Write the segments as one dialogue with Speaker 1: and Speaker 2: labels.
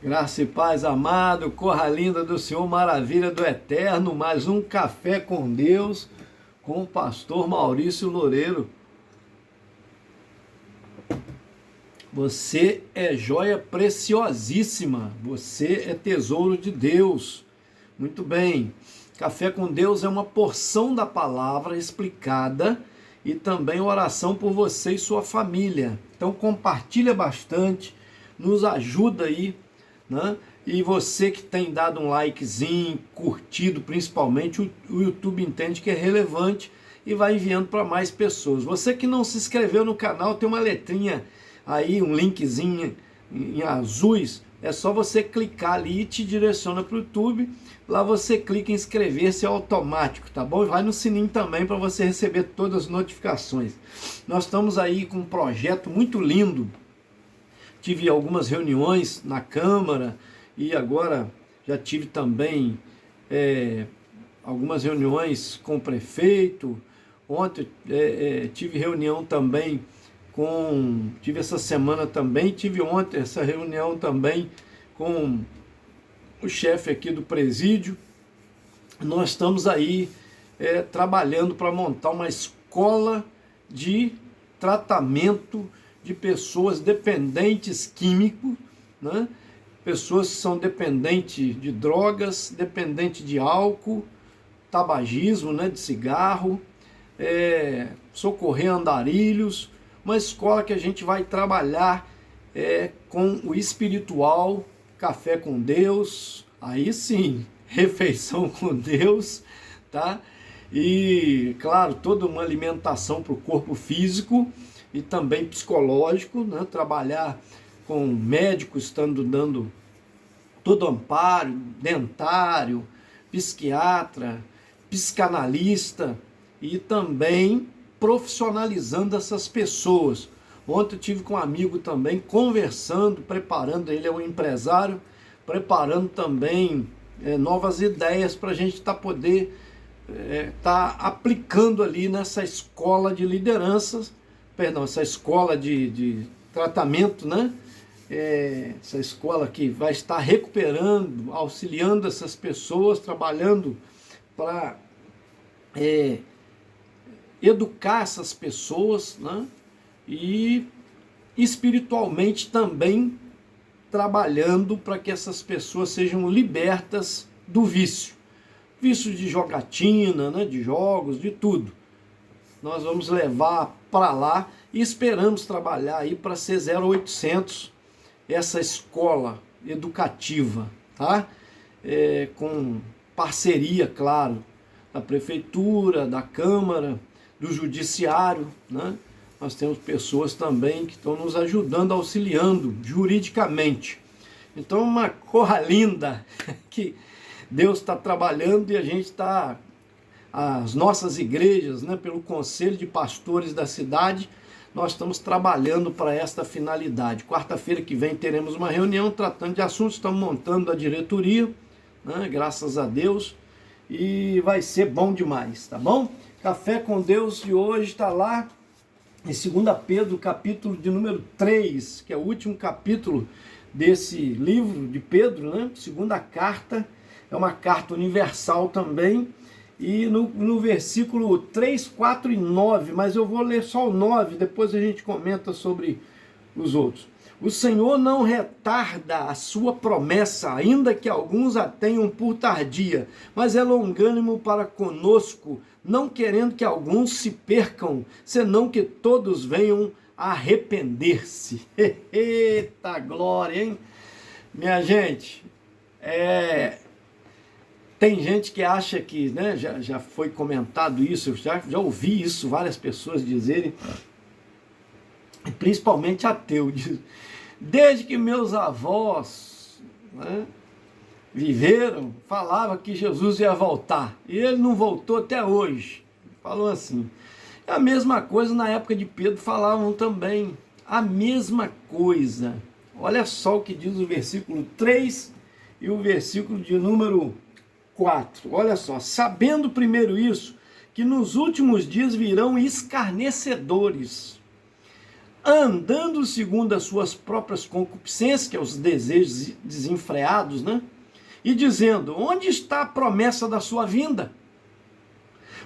Speaker 1: Graça e paz, amado, corra linda do Senhor, maravilha do Eterno, mais um Café com Deus, com o pastor Maurício Loureiro. Você é joia preciosíssima, você é tesouro de Deus. Muito bem, Café com Deus é uma porção da palavra explicada e também oração por você e sua família. Então compartilha bastante, nos ajuda aí, né? E você que tem dado um likezinho, curtido principalmente, o YouTube entende que é relevante e vai enviando para mais pessoas. Você que não se inscreveu no canal, tem uma letrinha aí, um linkzinho em azuis, é só você clicar ali e te direciona para o YouTube. Lá você clica em inscrever-se, é automático, tá bom? E vai no sininho também para você receber todas as notificações. Nós estamos aí com um projeto muito lindo. Tive algumas reuniões na Câmara e agora já tive também algumas reuniões com o prefeito. Ontem tive reunião também tive essa semana também, tive ontem essa reunião também com o chefe aqui do presídio. Nós estamos aí trabalhando para montar uma escola de tratamento de pessoas dependentes químicos, né? Pessoas que são dependentes de drogas, dependentes de álcool, tabagismo, né? De cigarro, socorrer andarilhos, uma escola que a gente vai trabalhar com o espiritual, café com Deus, aí sim, refeição com Deus, tá? E, claro, toda uma alimentação para o corpo físico e também psicológico, né? Trabalhar com médicos, estando dando todo amparo, dentário, psiquiatra, psicanalista e também profissionalizando essas pessoas. Ontem eu tive com um amigo também, conversando, preparando, ele é um empresário, preparando também novas ideias para a gente poder tá aplicando ali nessa escola de lideranças, perdão, essa escola de tratamento, né? Essa escola que vai estar recuperando, auxiliando essas pessoas, trabalhando para educar essas pessoas, né? E espiritualmente também trabalhando para que essas pessoas sejam libertas do vício. Vício de jogatina, né? De jogos, de tudo. Nós vamos levar para lá e esperamos trabalhar aí para ser 0800 essa escola educativa, tá? Com parceria, claro, da prefeitura, da Câmara, do Judiciário, né? Nós temos pessoas também que estão nos ajudando, auxiliando juridicamente. Então, uma coisa linda que Deus está trabalhando e a gente está, as nossas igrejas, né, pelo Conselho de Pastores da cidade, nós estamos trabalhando para esta finalidade. Quarta-feira que vem teremos uma reunião tratando de assuntos, estamos montando a diretoria, né, graças a Deus, e vai ser bom demais, tá bom? Café com Deus de hoje está lá em 2 Pedro, capítulo de número 3, que é o último capítulo desse livro de Pedro, né? Segunda carta, é uma carta universal também, e no versículo 3, 4 e 9, mas eu vou ler só o 9, depois a gente comenta sobre os outros. O Senhor não retarda a sua promessa, ainda que alguns a tenham por tardia, mas é longânimo para conosco, não querendo que alguns se percam, senão que todos venham a arrepender-se. Eita glória, hein? Minha gente, tem gente que acha que, né, já foi comentado isso, eu já ouvi isso, várias pessoas dizerem, principalmente ateu, desde que meus avós, né, viveram, falava que Jesus ia voltar, e ele não voltou até hoje, falou assim. A mesma coisa na época de Pedro falavam também, a mesma coisa. Olha só o que diz o versículo 3 e o versículo de número 4, olha só, sabendo primeiro isso, que nos últimos dias virão escarnecedores, andando segundo as suas próprias concupiscências, que é os desejos desenfreados, né? E dizendo: onde está a promessa da sua vinda?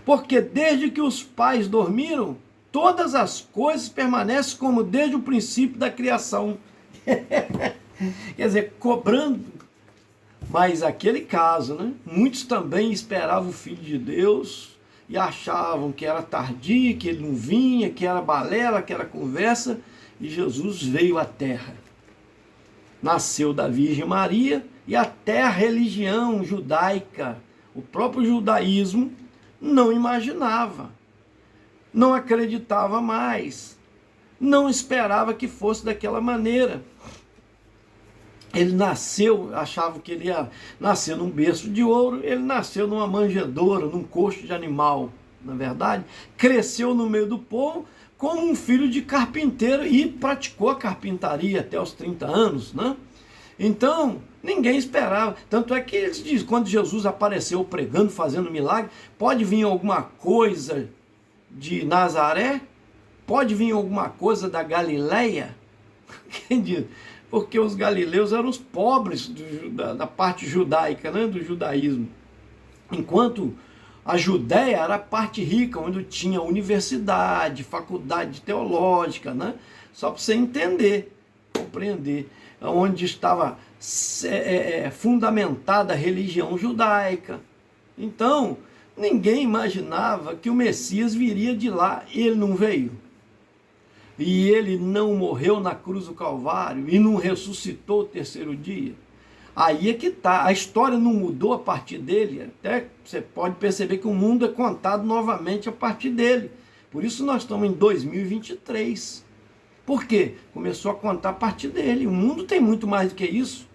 Speaker 1: Porque desde que os pais dormiram, todas as coisas permanecem como desde o princípio da criação. Quer dizer, cobrando. Mas aquele caso, né? Muitos também esperavam o Filho de Deus e achavam que era tardio, que ele não vinha, que era balela, que era conversa. E Jesus veio à terra. Nasceu da Virgem Maria, e até a religião judaica, o próprio judaísmo, não imaginava, não acreditava mais, não esperava que fosse daquela maneira. Ele nasceu, achava que ele ia nascer num berço de ouro, ele nasceu numa manjedoura, num coxo de animal, na verdade, cresceu no meio do povo como um filho de carpinteiro e praticou a carpintaria até os 30 anos, né? Então, ninguém esperava. Tanto é que eles dizem, quando Jesus apareceu pregando, fazendo milagre, pode vir alguma coisa de Nazaré? Pode vir alguma coisa da Galileia? Quem diz? Porque os galileus eram os pobres da parte judaica, né, do judaísmo. Enquanto a Judéia era a parte rica, onde tinha universidade, faculdade teológica, né? Só para você entender, compreender, onde estava fundamentada a religião judaica. Então, ninguém imaginava que o Messias viria de lá. Ele não veio. E ele não morreu na cruz do Calvário e não ressuscitou o terceiro dia. Aí é que está. A história não mudou a partir dele. Até você pode perceber que o mundo é contado novamente a partir dele. Por isso nós estamos em 2023. Por quê? Começou a contar a partir dele. O mundo tem muito mais do que isso.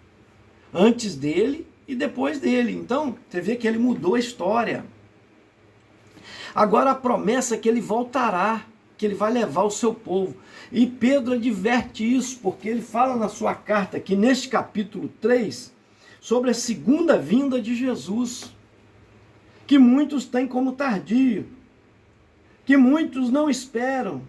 Speaker 1: Antes dele e depois dele. Então, você vê que ele mudou a história. Agora a promessa é que ele voltará, que ele vai levar o seu povo. E Pedro adverte isso, porque ele fala na sua carta, aqui neste capítulo 3, sobre a segunda vinda de Jesus, que muitos têm como tardio, que muitos não esperam.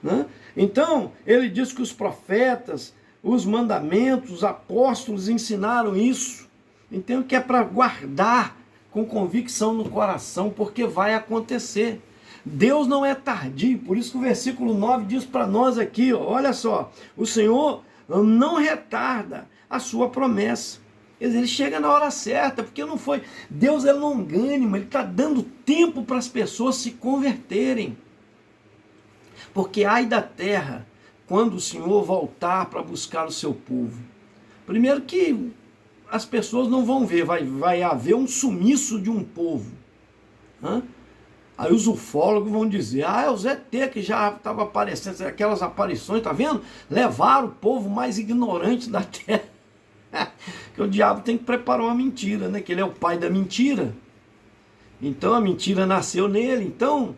Speaker 1: Né? Então, ele diz que os profetas, os mandamentos, os apóstolos ensinaram isso. Então, que é para guardar com convicção no coração, porque vai acontecer. Deus não é tardio, por isso que o versículo 9 diz para nós aqui, ó, olha só, o Senhor não retarda a sua promessa. Quer dizer, ele chega na hora certa, porque não foi. Deus é longânimo, ele está dando tempo para as pessoas se converterem. Porque ai da terra, quando o Senhor voltar para buscar o seu povo. Primeiro que as pessoas não vão ver, vai haver um sumiço de um povo. Aí os ufólogos vão dizer, é o ZT que já estava aparecendo, aquelas aparições, tá vendo? Levaram o povo mais ignorante da terra. Que o diabo tem que preparar uma mentira, né? Que ele é o pai da mentira. Então a mentira nasceu nele, então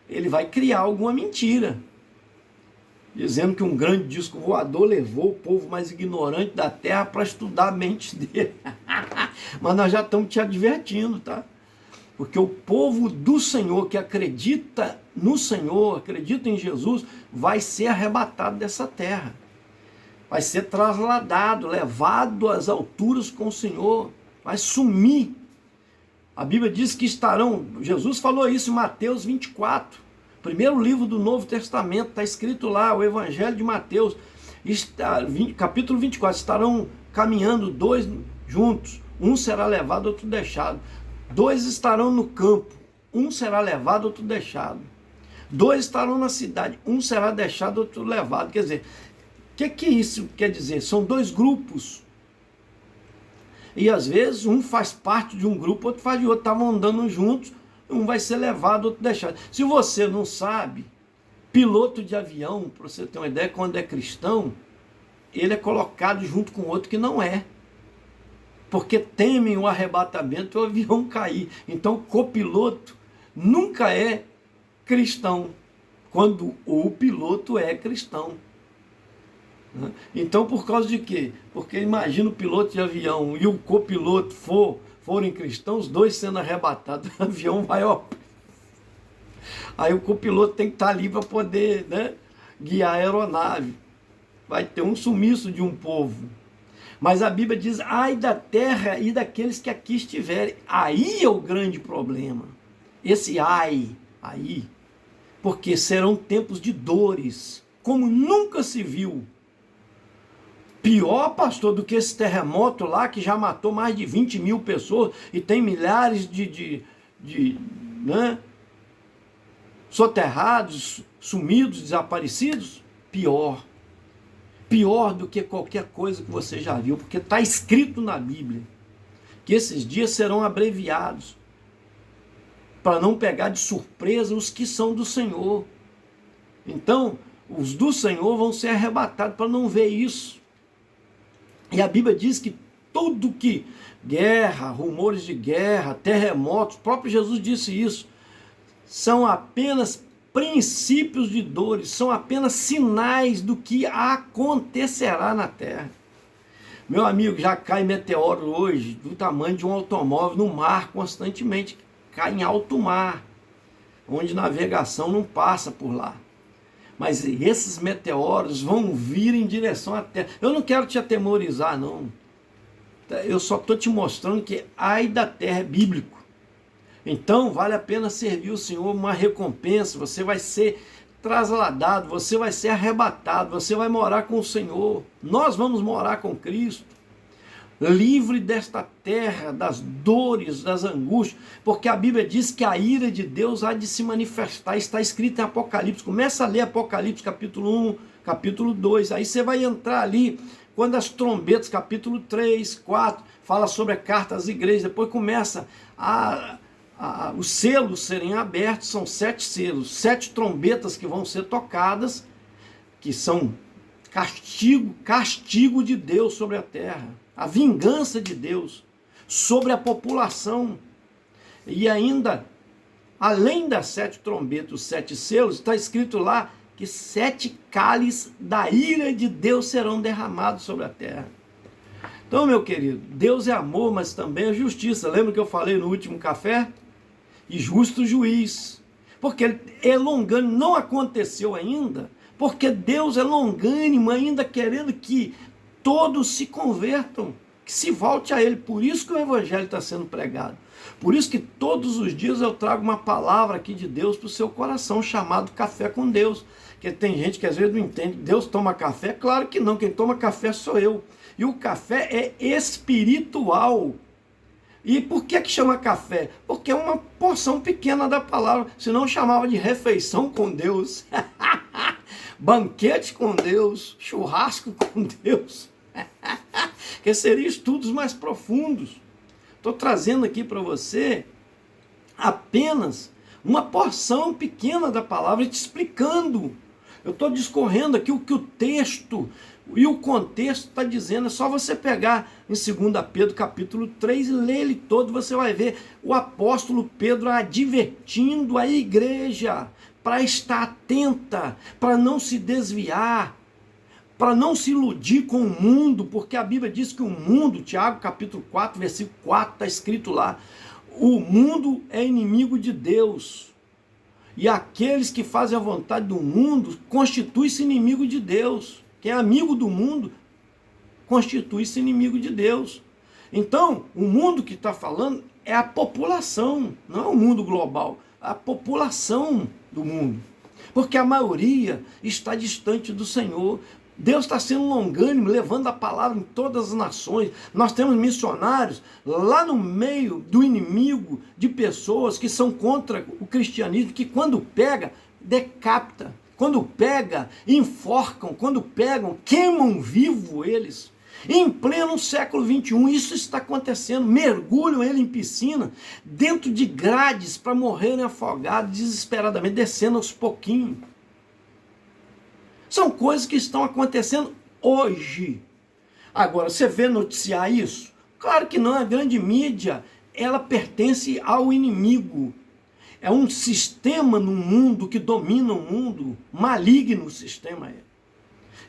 Speaker 1: ele vai criar alguma mentira. Dizendo que um grande disco voador levou o povo mais ignorante da terra para estudar a mente dele. Mas nós já estamos te advertindo, tá? Porque o povo do Senhor, que acredita no Senhor, acredita em Jesus, vai ser arrebatado dessa terra. Vai ser trasladado, levado às alturas com o Senhor. Vai sumir. A Bíblia diz que estarão, Jesus falou isso em Mateus 24. Primeiro livro do Novo Testamento, está escrito lá, o Evangelho de Mateus, capítulo 24, estarão caminhando dois juntos, um será levado, outro deixado. Dois estarão no campo, um será levado, outro deixado. Dois estarão na cidade, um será deixado, outro levado. Quer dizer, o que isso quer dizer? São dois grupos. E às vezes um faz parte de um grupo, outro faz de outro, estavam andando juntos, um vai ser levado, outro deixado. Se você não sabe, piloto de avião, para você ter uma ideia, quando é cristão, ele é colocado junto com outro que não é. Porque temem o arrebatamento e o avião cair. Então o copiloto nunca é cristão, quando o piloto é cristão. Então por causa de quê? Porque imagina o piloto de avião e o copiloto forem cristãos, os dois sendo arrebatados, o avião vai, ó, Aí o copiloto tem que estar ali para poder, né, guiar a aeronave. Vai ter um sumiço de um povo. Mas a Bíblia diz, ai da terra e daqueles que aqui estiverem. Aí é o grande problema. Esse ai, aí. Porque serão tempos de dores, como nunca se viu. Pior, pastor, do que esse terremoto lá, que já matou mais de 20 mil pessoas e tem milhares de né, soterrados, sumidos, desaparecidos. Pior. Pior do que qualquer coisa que você já viu, porque está escrito na Bíblia que esses dias serão abreviados para não pegar de surpresa os que são do Senhor. Então, os do Senhor vão ser arrebatados para não ver isso. E a Bíblia diz que tudo que guerra, rumores de guerra, terremotos, o próprio Jesus disse isso, são apenas princípios de dores, são apenas sinais do que acontecerá na Terra. Meu amigo, já cai meteoro hoje do tamanho de um automóvel no mar constantemente, cai em alto mar, onde navegação não passa por lá. Mas esses meteoros vão vir em direção à Terra. Eu não quero te atemorizar, não. Eu só estou te mostrando que ai da Terra é bíblico. Então, vale a pena servir o Senhor, uma recompensa, você vai ser trasladado, você vai ser arrebatado, você vai morar com o Senhor, nós vamos morar com Cristo, livre desta terra, das dores, das angústias, porque a Bíblia diz que a ira de Deus há de se manifestar, está escrito em Apocalipse, começa a ler Apocalipse capítulo 1, capítulo 2, aí você vai entrar ali, quando as trombetas, capítulo 3, 4, fala sobre a carta às igrejas, depois começa os selos serem abertos, são 7 selos, 7 trombetas que vão ser tocadas, que são castigo de Deus sobre a terra, a vingança de Deus sobre a população. E ainda, além das 7 trombetas, os 7 selos, está escrito lá que 7 cálices da ira de Deus serão derramados sobre a terra. Então, meu querido, Deus é amor, mas também é justiça. Lembra que eu falei no último café? E justo juiz, porque ele é longânimo, não aconteceu ainda, porque Deus é longânimo, ainda querendo que todos se convertam, que se volte a Ele. Por isso que o Evangelho está sendo pregado, por isso que todos os dias eu trago uma palavra aqui de Deus para o seu coração, chamado Café com Deus, porque tem gente que às vezes não entende, Deus toma café? Claro que não, quem toma café sou eu, e o café é espiritual. E por que chama café? Porque é uma porção pequena da palavra, senão chamava de refeição com Deus, banquete com Deus, churrasco com Deus, que seriam estudos mais profundos. Estou trazendo aqui para você apenas uma porção pequena da palavra e te explicando. Eu estou discorrendo aqui o que o texto e o contexto está dizendo. É só você pegar em 2 Pedro capítulo 3 e ler ele todo, você vai ver o apóstolo Pedro advertindo a igreja para estar atenta, para não se desviar, para não se iludir com o mundo, porque a Bíblia diz que o mundo, Tiago capítulo 4, versículo 4, está escrito lá, o mundo é inimigo de Deus, e aqueles que fazem a vontade do mundo constituem-se inimigo de Deus. Quem é amigo do mundo constitui-se inimigo de Deus. Então, o mundo que está falando é a população, não é o mundo global, a população do mundo, porque a maioria está distante do Senhor. Deus está sendo longânimo, levando a palavra em todas as nações. Nós temos missionários lá no meio do inimigo, de pessoas que são contra o cristianismo, que quando pega, decapita, quando pega, enforcam, quando pegam, queimam vivo eles. Em pleno século XXI, isso está acontecendo. Mergulham ele em piscina, dentro de grades, para morrerem afogados, desesperadamente, descendo aos pouquinhos. São coisas que estão acontecendo hoje. Agora, você vê noticiar isso? Claro que não, a grande mídia, ela pertence ao inimigo. É um sistema no mundo que domina o mundo, maligno o sistema é.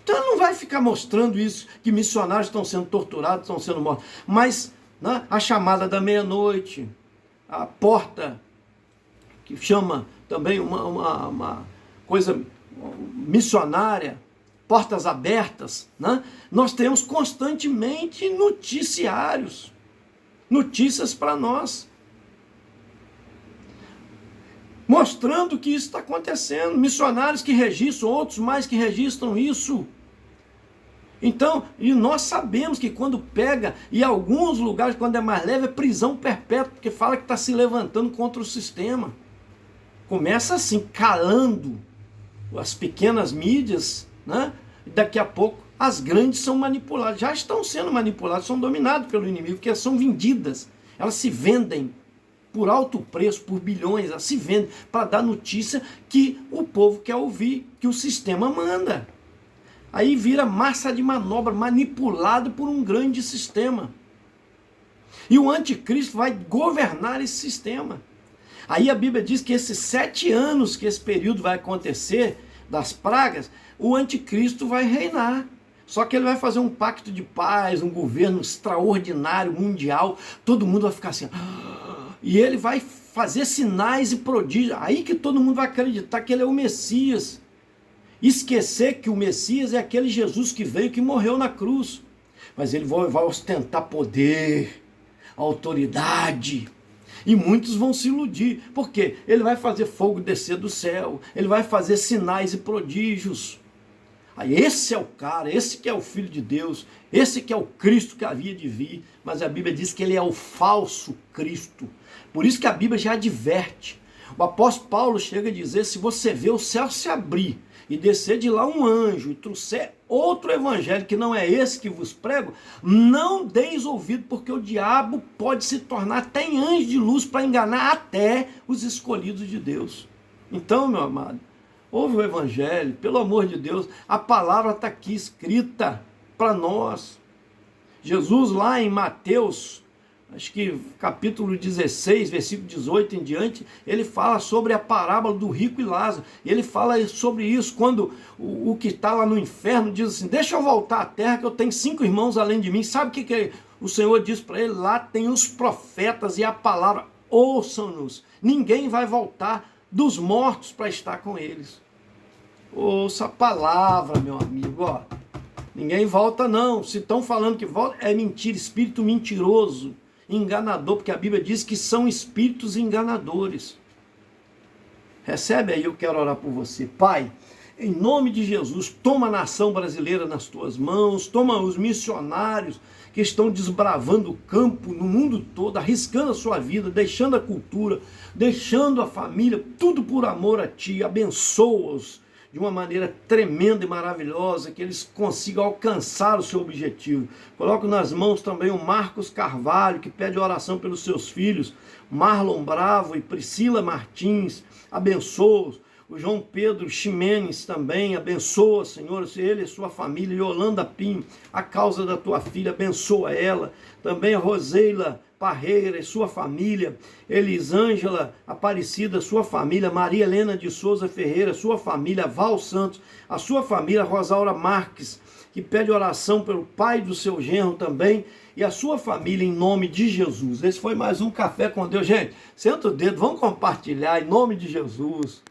Speaker 1: Então ele não vai ficar mostrando isso, que missionários estão sendo torturados, estão sendo mortos. Mas, né, a chamada da meia-noite, a porta que chama também uma coisa missionária, portas abertas, né? Nós temos constantemente noticiários, notícias para nós, mostrando que isso está acontecendo, missionários que registram, outros mais que registram isso. Então, e nós sabemos que quando pega, e alguns lugares, quando é mais leve, é prisão perpétua, porque fala que está se levantando contra o sistema. Começa assim, calando as pequenas mídias, né? E daqui a pouco as grandes são manipuladas, já estão sendo manipuladas, são dominadas pelo inimigo, porque elas são vendidas, elas se vendem por alto preço, por bilhões, elas se vendem para dar notícia que o povo quer ouvir, que o sistema manda. Aí vira massa de manobra, manipulado por um grande sistema. E o anticristo vai governar esse sistema. Aí a Bíblia diz que esses 7 anos que esse período vai acontecer, das pragas, o anticristo vai reinar. Só que ele vai fazer um pacto de paz, um governo extraordinário, mundial, todo mundo vai ficar assim, e ele vai fazer sinais e prodígios, aí que todo mundo vai acreditar que ele é o Messias. Esquecer que o Messias é aquele Jesus que veio, que morreu na cruz. Mas ele vai ostentar poder, autoridade. E muitos vão se iludir. Por quê? Ele vai fazer fogo descer do céu. Ele vai fazer sinais e prodígios. Aí esse é o cara, esse que é o Filho de Deus. Esse que é o Cristo que havia de vir. Mas a Bíblia diz que ele é o falso Cristo. Por isso que a Bíblia já adverte. O apóstolo Paulo chega a dizer, se você vê o céu se abrir, e descer de lá um anjo, e trouxer outro evangelho, que não é esse que vos prego, não deis ouvido, porque o diabo pode se tornar até em anjo de luz, para enganar até os escolhidos de Deus. Então, meu amado, ouve o evangelho, pelo amor de Deus, a palavra está aqui escrita para nós. Jesus lá em Mateus, acho que capítulo 16, versículo 18 em diante, ele fala sobre a parábola do rico e Lázaro. E ele fala sobre isso quando o que está lá no inferno diz assim, deixa eu voltar à terra que eu tenho 5 irmãos além de mim. Sabe o que o Senhor diz para ele? Lá tem os profetas e a palavra, ouçam-nos. Ninguém vai voltar dos mortos para estar com eles. Ouça a palavra, meu amigo, ó. Ninguém volta não. Se estão falando que volta, é mentira, espírito mentiroso, enganador, porque a Bíblia diz que são espíritos enganadores. Recebe aí, eu quero orar por você. Pai, em nome de Jesus, toma a nação brasileira nas tuas mãos, toma os missionários que estão desbravando o campo no mundo todo, arriscando a sua vida, deixando a cultura, deixando a família, tudo por amor a ti. Abençoa-os de uma maneira tremenda e maravilhosa, que eles consigam alcançar o seu objetivo. Coloco nas mãos também o Marcos Carvalho, que pede oração pelos seus filhos, Marlon Bravo e Priscila Martins, abençoa-os. O João Pedro Ximenes também, abençoa, Senhor, ele e sua família. Yolanda Pinho, a causa da tua filha, abençoa ela. Também a Roseila Parreira e sua família, Elisângela Aparecida, sua família, Maria Helena de Souza Ferreira, sua família, Val Santos, a sua família, Rosaura Marques, que pede oração pelo pai do seu genro também, e a sua família, em nome de Jesus. Esse foi mais um Café com Deus. Gente, senta o dedo, vamos compartilhar em nome de Jesus.